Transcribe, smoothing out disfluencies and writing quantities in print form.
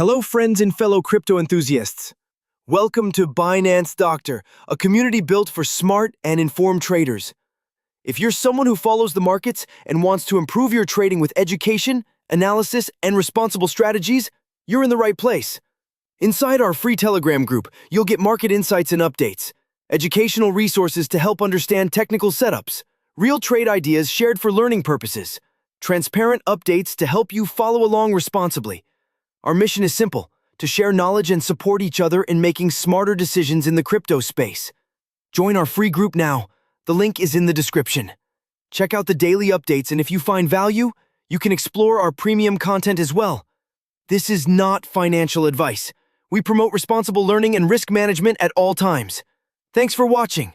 Hello friends and fellow crypto enthusiasts. Welcome to Binance Doctor, a community built for smart and informed traders. If you're someone who follows the markets and wants to improve your trading with education, analysis, and responsible strategies, you're in the right place. Inside our free Telegram group, you'll get market insights and updates, educational resources to help understand technical setups, real trade ideas shared for learning purposes, transparent updates to help you follow along responsibly. Our mission is simple: to share knowledge and support each other in making smarter decisions in the crypto space. Join our free group now. The link is in the description. Check out the daily updates, and if you find value, you can explore our premium content as well. This is not financial advice. We promote responsible learning and risk management at all times. Thanks for watching.